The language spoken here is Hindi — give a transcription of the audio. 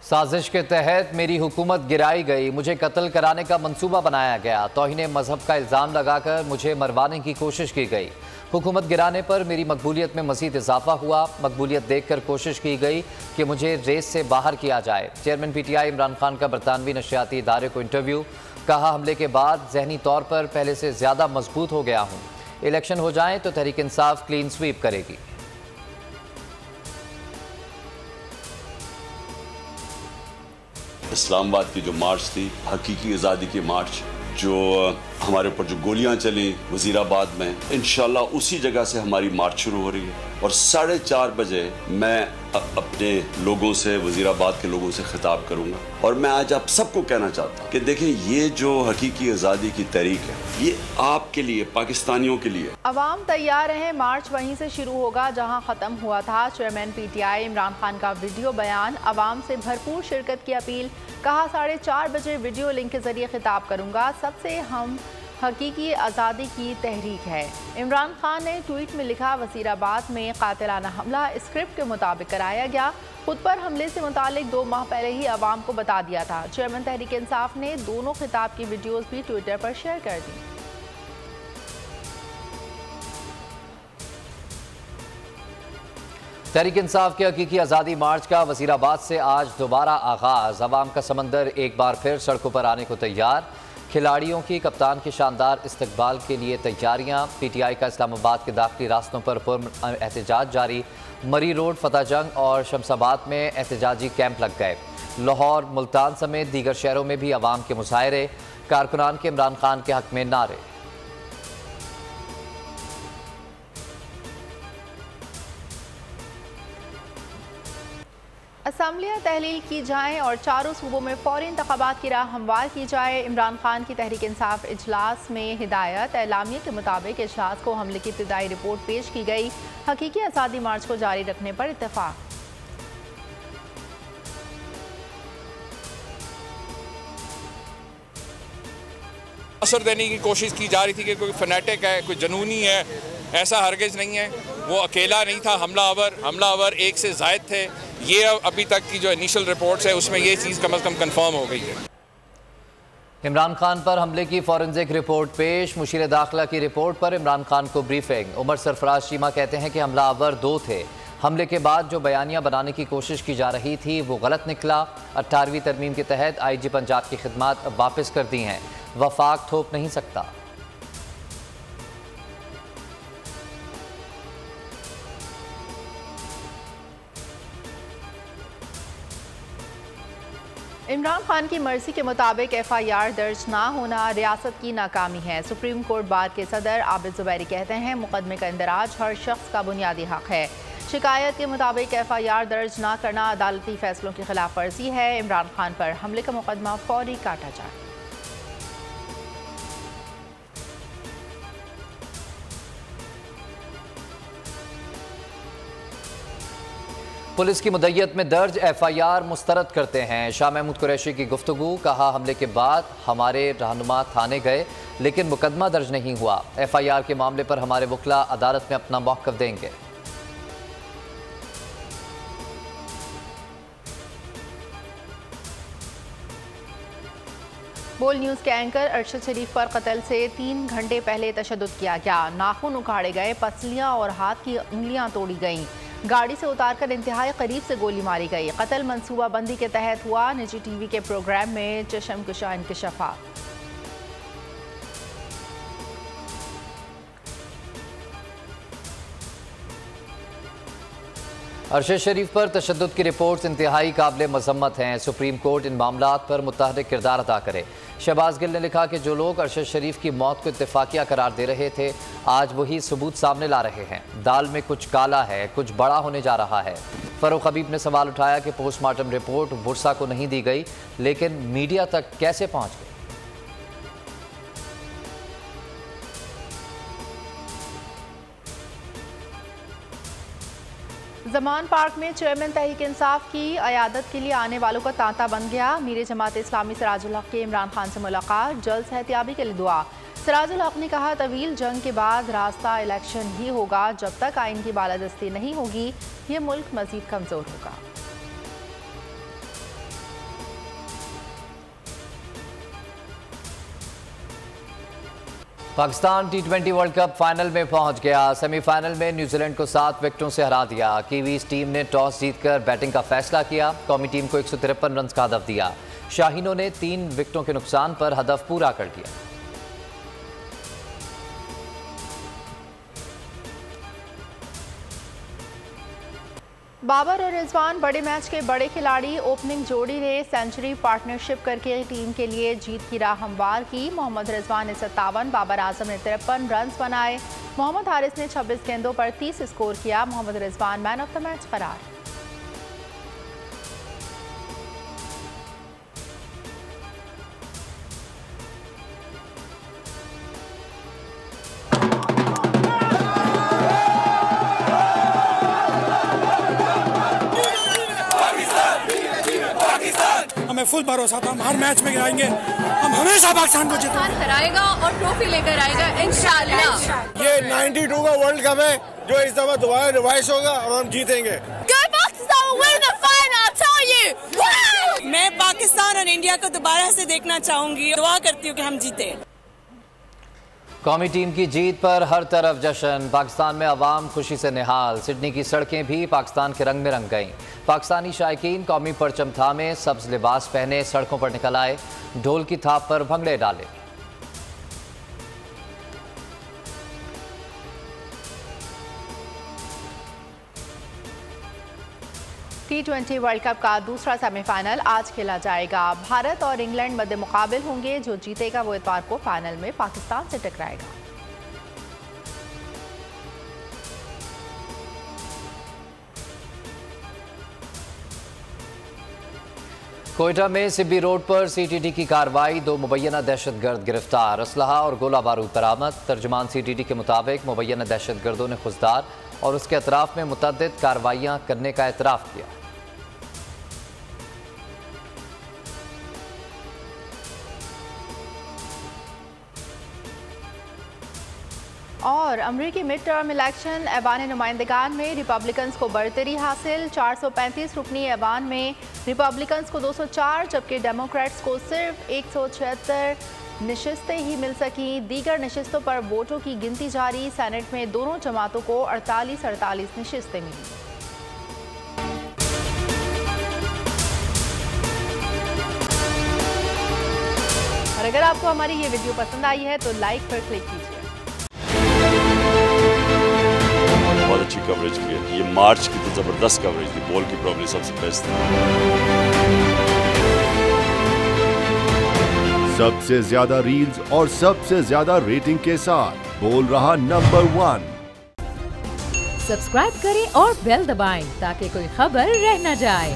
साजिश के तहत मेरी हुकूमत गिराई गई, मुझे कत्ल कराने का मंसूबा बनाया गया, तौहीन मजहब का इल्ज़ाम लगाकर मुझे मरवाने की कोशिश की गई। हुकूमत गिराने पर मेरी मकबूलियत में मज़ीद इजाफा हुआ। मकबूलियत देखकर कोशिश की गई कि मुझे रेस से बाहर किया जाए। चेयरमैन PTI इमरान खान का बरतानवी नशियाती इदारे को इंटरव्यू। कहा, हमले के बाद जहनी तौर पर पहले से ज़्यादा मजबूत हो गया हूँ। इलेक्शन हो जाए तो तहरीक इंसाफ क्लीन स्वीप करेगी। इस्लामाबाद की जो मार्च थी, हकीकी आज़ादी की मार्च, जो हमारे ऊपर जो गोलियां चली वजीराबाद में, इंशाल्लाह उसी जगह से हमारी मार्च शुरू हो रही है। और 4:30 बजे मैं अपने लोगों से, वजीराबाद के लोगों से खिताब करूंगा। और मैं आज आप सबको कहना चाहता हूँ कि देखें, ये जो हकीकी आज़ादी की तहरीक है, ये आपके लिए, पाकिस्तानियों के लिए। अवाम तैयार रहे, मार्च वहीं से शुरू होगा जहां ख़त्म हुआ था। चेयरमैन PTI इमरान खान का वीडियो बयान, अवाम से भरपूर शिरकत की अपील। कहा, 4:30 बजे वीडियो लिंक के जरिए खिताब करूंगा, सबसे हम हकीकी आज़ादी की तहरीक है। इमरान खान ने ट्वीट में लिखा, वज़ीराबाद में कातिलाना हमला स्क्रिप्ट के मुताबिक कराया गया। खुद पर हमले से मुतालिक 2 माह पहले ही अवाम को बता दिया था। चेयरमैन तहरीक इंसाफ ने दोनों खिताब की वीडियोस भी ट्विटर पर शेयर कर दी। तहरीक इंसाफ के हकीकी आज़ादी मार्च का वज़ीराबाद से आज दोबारा आगाज़। अवाम का समंदर एक बार फिर सड़कों पर आने को तैयार। खिलाड़ियों की कप्तान के शानदार इस्तकबाल के लिए तैयारियां। PTI का इस्लामाबाद के दाखिली रास्तों पर एहतजाज जारी। मरी रोड, फतेह जंग और शमसाबाद में एहतजाजी कैंप लग गए। लाहौर, मुल्तान समेत दीगर शहरों में भी अवाम के मुजाहरे। कारकुनान के इमरान खान के हक में नारे। असम्बलियाँ तहलील की जाएँ और चारों सूबों में फौरी इंतखाबात की राह हमवार की जाए। इमरान खान की तहरीक इंसाफ इजलास में हिदायत। एलामिया के मुताबिक इजलास को हमले की इब्तिदाई रिपोर्ट पेश की गई। हकीकी आज़ादी मार्च को जारी रखने पर इत्तेफाक। असर देने की कोशिश की जा रही थी कि कोई फनेटिक है, कोई जनूनी है। ऐसा हरगिज़ नहीं है। वो अकेला नहीं था हमलावर एक से ज़ायद थे। ये अभी तक की जो इनिशियल रिपोर्ट्स है उसमें ये चीज़ कम अज़ कम कंफर्म हो गई है। इमरान खान पर हमले की फॉरेंसिक रिपोर्ट पेश। मुशीर दाखिला की रिपोर्ट पर इमरान खान को ब्रीफिंग। उमर सरफराज चीमा कहते हैं कि हमलावर 2 थे। हमले के बाद जो बयानियां बनाने की कोशिश की जा रही थी वो गलत निकला। 18वीं तरमीम के तहत IG पंजाब की खिदमात वापस कर दी हैं। वफाक थोप नहीं सकता। इमरान खान की मर्जी के मुताबिक FIR दर्ज ना होना रियासत की नाकामी है। सुप्रीम कोर्ट बार के सदर आबिद जुबैरी कहते हैं, मुकदमे का इंदराज हर शख्स का बुनियादी हक है। शिकायत के मुताबिक FIR दर्ज ना करना अदालती फैसलों की खिलाफ वर्जी है। इमरान खान पर हमले का मुकदमा फौरी काटा जाए। पुलिस की मुद्दत में दर्ज FIR मुस्तरद करते हैं। शाह महमूद कुरैशी की गुफ्तगू। कहा, हमले के बाद हमारे रहनुमा थाने गए लेकिन मुकदमा दर्ज नहीं हुआ। FIR के मामले पर हमारे वकला अदालत में अपना मौक़िफ़ देंगे। बोल न्यूज़ के एंकर अरशद शरीफ पर कत्ल से 3 घंटे पहले तशद्दुद किया गया। नाखून उखाड़े गए, पसलियां और हाथ की उंगलियां तोड़ी गईं। गाड़ी से उतारकर इंतहाई करीब से गोली मारी गई। कत्ल मंसूबाबंदी के तहत हुआ। निजी TV के प्रोग्राम में चशमकुशा इंकशाफात। अरशद शरीफ पर तशद्दुद की रिपोर्ट्स इंतहाई काबिल मजम्मत हैं। सुप्रीम कोर्ट इन मामलात पर मुतहर्रिक किरदार अदा करे। शहबाज गिल ने लिखा कि जो लोग अरशद शरीफ की मौत को इत्तेफाकिया करार दे रहे थे, आज वही सबूत सामने ला रहे हैं। दाल में कुछ काला है, कुछ बड़ा होने जा रहा है। फ़ारूक हबीब ने सवाल उठाया कि पोस्टमार्टम रिपोर्ट बुरसा को नहीं दी गई, लेकिन मीडिया तक कैसे पहुँच गई? जमान पार्क में चेयरमैन तहरीक इंसाफ की अयादत के लिए आने वालों का तांता बन गया। मीर जमात इस्लामी सिराजुल हक की इमरान खान से मुलाकात, जल्द सेहतियाबी के लिए दुआ। सिराजुल हक ने कहा, तवील जंग के बाद रास्ता इलेक्शन ही होगा। जब तक आइन की बालादस्ती नहीं होगी, ये मुल्क मजीद कमज़ोर होगा। Pakistan T20 world cup final में पहुंच गया। सेमीफाइनल में न्यूजीलैंड को 7 विकेटों से हरा दिया। कीवीज टीम ने टॉस जीतकर बैटिंग का फैसला किया। कौमी टीम को 153 रन का हदफ दिया। शाहीनों ने 3 विकेटों के नुकसान पर हदफ पूरा कर दिया। बाबर और रिजवान बड़े मैच के बड़े खिलाड़ी। ओपनिंग जोड़ी ने सेंचुरी पार्टनरशिप करके टीम के लिए जीत की राह हमवार की। मोहम्मद रिजवान ने 57, बाबर आजम ने 53 रन बनाए। मोहम्मद हारिस ने 26 गेंदों पर 30 स्कोर किया। Mohammad Rizwan man of the match करार। हमें फुल भरोसा था, हम हर मैच में गिराएंगे, हम हमेशा पाकिस्तान को जिताएंगे, हराएगा और ट्रॉफी लेकर आएगा इंशाल्लाह। ये 92 का वर्ल्ड कप है जो इस दफा दोबारा रिवाइज होगा और हम जीतेंगे। मैं पाकिस्तान और इंडिया को दोबारा से देखना चाहूंगी। दुआ करती हूँ कि हम जीते। कौमी टीम की जीत पर हर तरफ जश्न। पाकिस्तान में अवाम खुशी से निहाल। सिडनी की सड़कें भी पाकिस्तान के रंग में रंग गईं। पाकिस्तानी शायकीन कौमी परचम थामे सब्ज लिबास पहने सड़कों पर निकल आए। ढोल की थाप पर भंगड़े डाले। T20 वर्ल्ड कप का दूसरा सेमीफाइनल आज खेला जाएगा। भारत और इंग्लैंड मध्य मुकाबिल होंगे। जो जीतेगा वो इतवार को फाइनल में पाकिस्तान से टकराएगा। कोयटा में सिब्बी रोड पर CTT की कार्रवाई। 2 मुबैना दहशतगर्द गिरफ्तार। असलहा और गोला बारूद बरामद। तर्जुमान CTT के मुताबिक मुबैना दहशतगर्दों ने खुजदार और उसके अतराफ में मुतअद्दिद कार्रवाइयां करने का एतराफ़ किया। और अमरीकी मिड टर्म इलेक्शन ऐवान नुमाइंदगान में रिपब्लिकन्स को बढ़तरी हासिल। 435 रुकनी ऐवान में रिपब्लिकन्स को 204 जबकि डेमोक्रेट्स को सिर्फ 176 नशिस्तें ही मिल सकी। दीगर नशिस्तों पर वोटों की गिनती जारी। सेनेट में दोनों जमातों को 48 नशिस्तें मिली। और अगर आपको हमारी ये वीडियो पसंद आई है तो लाइक पर क्लिक कीजिए। बहुत अच्छी कवरेज की है। ये मार्च की तो जबरदस्त कवरेज थी। बॉल की प्रॉब्लम सबसे बेस्ट थी। सबसे ज्यादा रील्स और सबसे ज्यादा रेटिंग के साथ बोल रहा नंबर 1। सब्सक्राइब करें और बेल दबाएं ताकि कोई खबर रह न जाए।